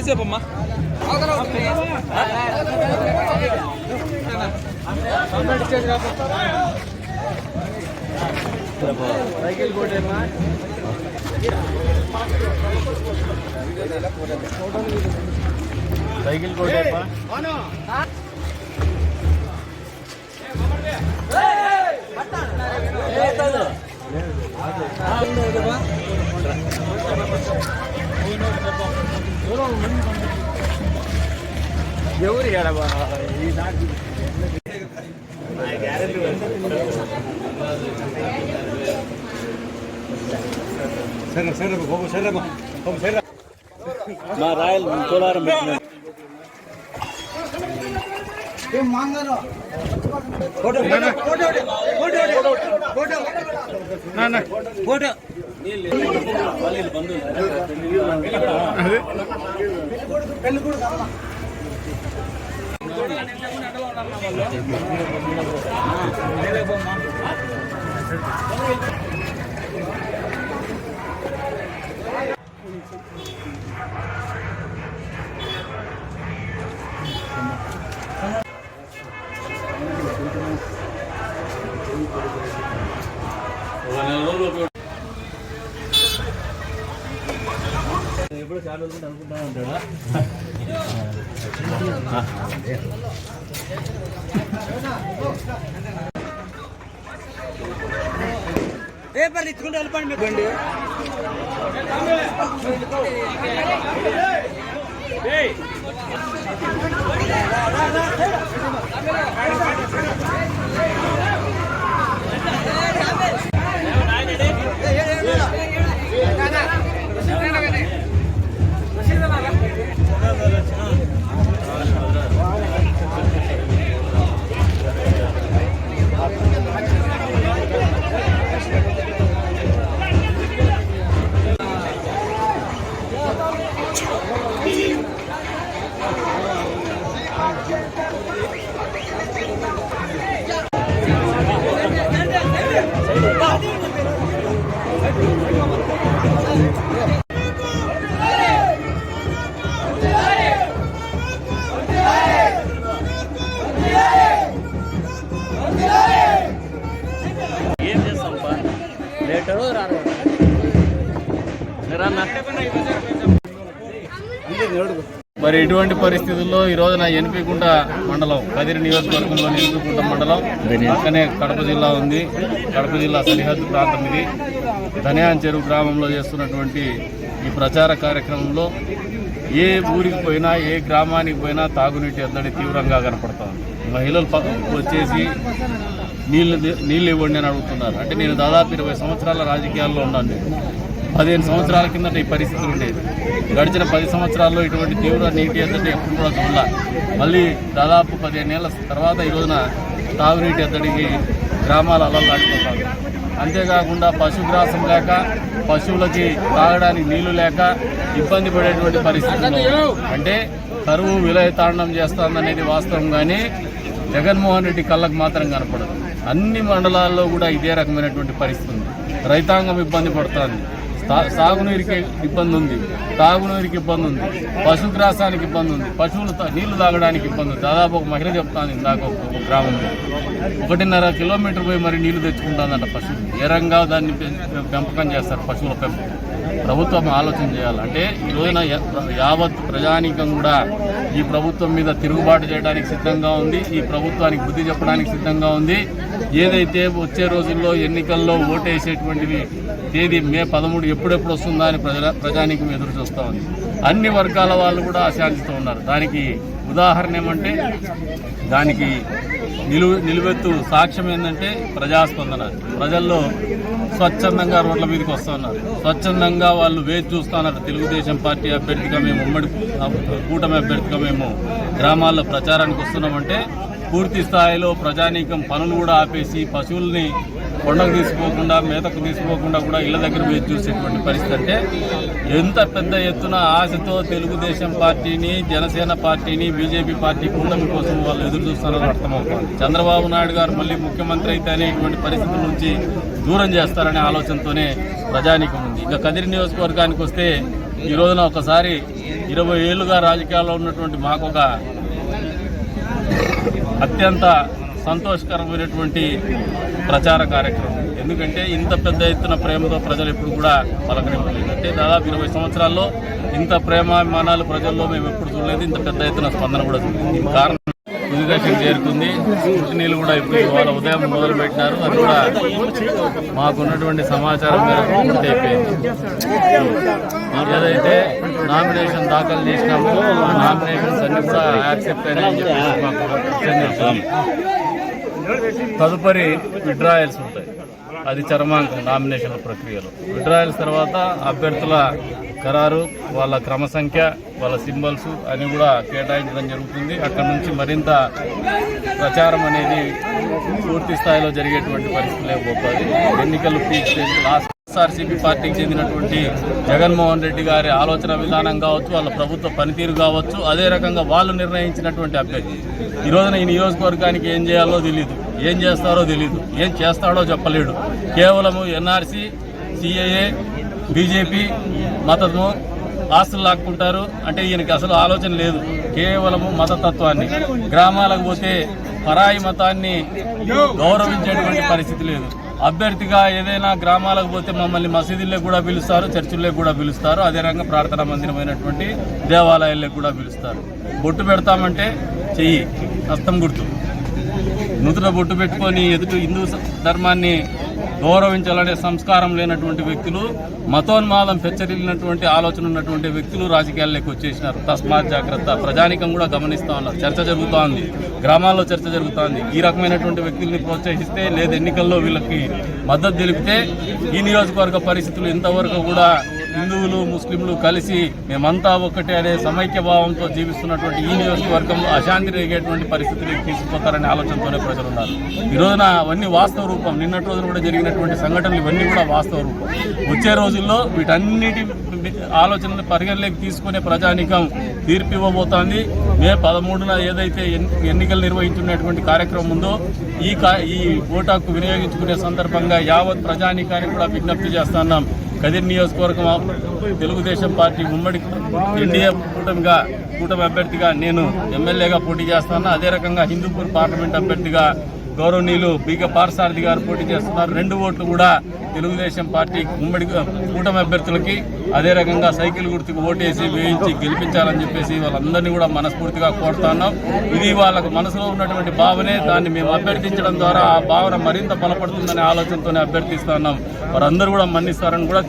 చెప్పమ్మా cycle కోటేమ్మా cycle కోటేమ్మా ఎవరు ఏడబా ఈ నాటి సరే సరే బాబు సరే బాబు సరే మా రాయల్ కోలారం ఫోటో ఫోటో ఫోటో ఫోటో ఎప్పుడు చాలా రోజులు అనుకుంటా ఉంటాడా పేపర్లు ఇచ్చుకుంటే వెళ్ళిపోండి మీ బండి ఏం చేస్తాంపా లేటరు రారు మరి ఇటువంటి పరిస్థితుల్లో ఈ రోజున ఎన్పికుంట మండలం కదిరి నియోజకవర్గంలోని ఎన్పికుంట మండలం పక్కనే కడప జిల్లా ఉంది. కడప జిల్లా సరిహద్దు ప్రాంతం ఇది. ధనియాన్ చెరువు గ్రామంలో చేస్తున్నటువంటి ఈ ప్రచార కార్యక్రమంలో ఏ ఊరికి పోయినా ఏ గ్రామానికి పోయినా తాగునీటి ఎద్దడి తీవ్రంగా కనపడుతుంది. మహిళలు వచ్చేసి నీళ్ళు ఇవ్వండి అని అడుగుతున్నారు. అంటే నేను దాదాపు 20 సంవత్సరాల రాజకీయాల్లో ఉన్నాను. 15 సంవత్సరాల కిందట ఈ పరిస్థితులు ఉండేది. గడిచిన 10 సంవత్సరాల్లో ఇటువంటి తీవ్ర నీటి ఎద్దడి ఎప్పుడు కూడా చూడాలి. మళ్ళీ దాదాపు 15 ఏళ్ల తర్వాత ఈ రోజున తాగునీటి ఎద్దడికి గ్రామాలు అలలాడిపోతారు. అంతేకాకుండా పశుగ్రాసం లేక పశువులకి తాగడానికి నీళ్లు లేక ఇబ్బంది పడేటువంటి పరిస్థితులు అంటే కరువు విలయ తాండం చేస్తుందనేది వాస్తవం. కానీ జగన్మోహన్ రెడ్డి కళ్ళకు మాత్రం కనపడదు. అన్ని మండలాల్లో కూడా ఇదే రకమైనటువంటి పరిస్థితి ఉంది. రైతాంగం ఇబ్బంది పడుతుంది. సాగునీరికి ఇబ్బంది ఉంది, తాగునీరికి ఇబ్బంది ఉంది, పశుగ్రాసానికి ఇబ్బంది ఉంది, పశువులు నీళ్లు తాగడానికి ఇబ్బంది ఉంది. దాదాపు ఒక మహిళ చెప్తాను ఇందాక ఒక గ్రామంలో 1.5 కిలోమీటర్ పోయి మరి నీళ్లు తెచ్చుకుంటుందంట పశువులు. ఏ రంగా దాన్ని పెంపకం చేస్తారు పశువుల పెంపకం. ప్రభుత్వం ఆలోచన చేయాలంటే ఈ రోజున యావత్ ప్రజానీకం కూడా ఈ ప్రభుత్వం మీద తిరుగుబాటు చేయడానికి సిద్ధంగా ఉంది. ఈ ప్రభుత్వానికి బుద్ధి చెప్పడానికి సిద్ధంగా ఉంది. ఏదైతే వచ్చే రోజుల్లో ఎన్నికల్లో ఓటేసేటువంటివి తేదీ మే 13 ఎప్పుడెప్పుడు వస్తుందా అని ప్రజానీకం ఎదురు చూస్తూ ఉంది. అన్ని వర్గాల వాళ్ళు కూడా అశాంతితో ఉన్నారు. దానికి ఉదాహరణ ఏమంటే దానికి నిలువెత్తు సాక్ష్యం ఏంటంటే ప్రజాస్పందన. ప్రజల్లో స్వచ్ఛందంగా రోడ్ల మీదకి వస్తున్నారు. స్వచ్ఛందంగా వాళ్ళు వేచి చూస్తున్నారు. తెలుగుదేశం పార్టీ అభ్యర్థిగా మేము ఉమ్మడి కూటమి అభ్యర్థిగా మేము గ్రామాల్లో ప్రచారానికి వస్తున్నామంటే పూర్తి స్థాయిలో ప్రజానీకం పనులు కూడా ఆపేసి పశువుల్ని కొండకు తీసుకోకుండా మేతకు తీసుకోకుండా కూడా ఇళ్ల దగ్గర వేచి చూసేటువంటి పరిస్థితి. అంటే ఎంత పెద్ద ఎత్తున ఆశతో తెలుగుదేశం పార్టీని, జనసేన పార్టీని, బీజేపీ పార్టీ కూటమి కోసం వాళ్ళు ఎదురు చూస్తున్నారని అర్థమవుతుంది. చంద్రబాబు నాయుడు గారు మళ్ళీ ముఖ్యమంత్రి అయితేనే ఇటువంటి పరిస్థితుల నుంచి దూరం చేస్తారనే ఆలోచనతోనే ప్రజానీకం ఉంది. ఇంకా కదిరి నియోజకవర్గానికి వస్తే ఈ రోజున ఒకసారి 20 ఏళ్లుగా రాజకీయాల్లో ఉన్నటువంటి మాకు ఒక అత్యంత సంతోషకరమైనటువంటి ప్రచార కార్యక్రమం. ఎందుకంటే ఇంత పెద్ద ఎత్తున ప్రేమతో ప్రజలు ఎప్పుడు కూడా పలకరింపలేదు. అంటే దాదాపు 20 సంవత్సరాల్లో ఇంత ప్రేమాభిమానాలు ప్రజల్లో మేము ఎప్పుడు చూడలేదు. ఇంత పెద్ద ఎత్తున స్పందన కూడా చూడలేదు. దీని కారణం తుది దశకు చేరుకుంది. పుట్టినీళ్ళు కూడా ఇప్పుడు ఇవాళ ఉదయం మొదలు పెట్టినారు. అది కూడా మాకున్నటువంటి సమాచారం మేరకు పూర్తి అయిపోయింది. ఏదైతే నామినేషన్ దాఖలు చేసినామో ఆ నామినేషన్స్ అన్ని కూడా యాక్సెప్ట్ అయినాయని చెప్పేసి మాకు చెందించాం. తదుపరి విడ్రాయల్స్ ఉంటాయి. అది చరమాంకం నామినేషన్ల ప్రక్రియలో. విడ్రాయల్స్ తర్వాత అభ్యర్థుల ఖరారు, వాళ్ళ క్రమ సంఖ్య, వాళ్ళ సింబల్స్ అని కూడా కేటాయించడం జరుగుతుంది. అక్కడ నుంచి మరింత ప్రచారం అనేది పూర్తి స్థాయిలో జరిగేటువంటి పరిస్థితి లేకపోతుంది. ఎన్నికలు పీక్ స్టేజ్. లాస్ట్ ఎస్ఆర్సీపీ పార్టీకి చెందినటువంటి జగన్మోహన్ రెడ్డి గారి ఆలోచన విధానం కావచ్చు, వాళ్ళ ప్రభుత్వ పనితీరు కావచ్చు, అదే రకంగా వాళ్ళు నిర్ణయించినటువంటి అభ్యర్థి ఈ రోజున ఈ నియోజకవర్గానికి ఏం చేయాలో తెలియదు, ఏం చేస్తారో తెలియదు, ఏం చేస్తాడో చెప్పలేడు. కేవలము ఎన్ఆర్సీ, సిఏఏ, బీజేపీ మతము ఆస్తులు లాక్కుంటారు. అంటే ఈయనకి అసలు ఆలోచన లేదు. కేవలము మతతత్వాన్ని, గ్రామాలకు పోతే పరాయి మతాన్ని గౌరవించేటువంటి పరిస్థితి లేదు. అభ్యర్థిగా ఏదైనా గ్రామాలకు పోతే మమ్మల్ని మసీదులకు కూడా పిలుస్తారు, చర్చిలకు కూడా పిలుస్తారు, అదే రకంగా ప్రార్థనా మందిరమైనటువంటి దేవాలయాలకు కూడా పిలుస్తారు. బొట్టు పెడతామంటే చెయ్యి హస్తం గుర్తు, నూతన బొట్టు పెట్టుకొని ఎదుటి హిందూ ధర్మాన్ని గౌరవించాలనే సంస్కారం లేనటువంటి వ్యక్తులు, మతోన్మాదం పెచ్చరిల్లినటువంటి ఆలోచన ఉన్నటువంటి వ్యక్తులు రాజకీయాల్లోకి వచ్చేసినారు. తస్మాత్ జాగ్రత్త. ప్రజానికం కూడా గమనిస్తూ ఉన్నారు. చర్చ జరుగుతూ ఉంది, గ్రామాల్లో చర్చ జరుగుతోంది. ఈ రకమైనటువంటి వ్యక్తుల్ని ప్రోత్సహిస్తే, లేదా ఎన్నికల్లో వీళ్ళకి మద్దతు తెలిపితే ఈ నియోజకవర్గ పరిస్థితులు ఇంతవరకు కూడా హిందువులు ముస్లింలు కలిసి మేమంతా ఒక్కటే అనే సమైక్య భావంతో జీవిస్తున్నటువంటి ఈ నియోజకవర్గంలో అశాంతి రేగేటువంటి పరిస్థితులకు తీసుకుపోతారనే ఆలోచనతోనే ప్రజలు ఉన్నారు. ఈ రోజున అవన్నీ వాస్తవ రూపం. నిన్నటి రోజున కూడా జరిగినటువంటి సంఘటనలు ఇవన్నీ కూడా వాస్తవ రూపం. వచ్చే రోజుల్లో వీటన్నిటి ఆలోచనలు పరిగణలోకి తీసుకునే ప్రజానీకం తీర్పు ఇవ్వబోతోంది. మే 13న ఏదైతే ఎన్నికలు నిర్వహించున్నటువంటి కార్యక్రమం ఉందో ఈ ఓటు హక్కు వినియోగించుకునే సందర్భంగా యావత్ ప్రజానీకానికి కూడా విజ్ఞప్తి చేస్తున్నాం. కదిరి నియోజకవర్గం తెలుగుదేశం పార్టీ ఉమ్మడి ఎన్డీఏ కూటమి అభ్యర్థిగా నేను ఎమ్మెల్యేగా పోటీ చేస్తాను. అదే రకంగా హిందూపూర్ పార్లమెంట్ అభ్యర్థిగా గౌరవనీయులు బీగ పార్సారథి గారు పోటీ చేస్తున్నారు. 2 ఓట్లు కూడా తెలుగుదేశం పార్టీ ఉమ్మడి కూటమి అభ్యర్థులకి, అదే రకంగా సైకిల్ గుర్తుకు ఓటేసి వేయించి గెలిపించాలని చెప్పేసి వాళ్ళందరినీ కూడా మనస్ఫూర్తిగా కోరుతున్నాం. ఇది వాళ్ళకు మనసులో ఉన్నటువంటి భావనే. దాన్ని మేము అభ్యర్థించడం ద్వారా ఆ భావన మరింత బలపడుతుందనే ఆలోచనతోనే అభ్యర్థిస్తున్నాం. వారందరూ కూడా మన్నిస్తారని కూడా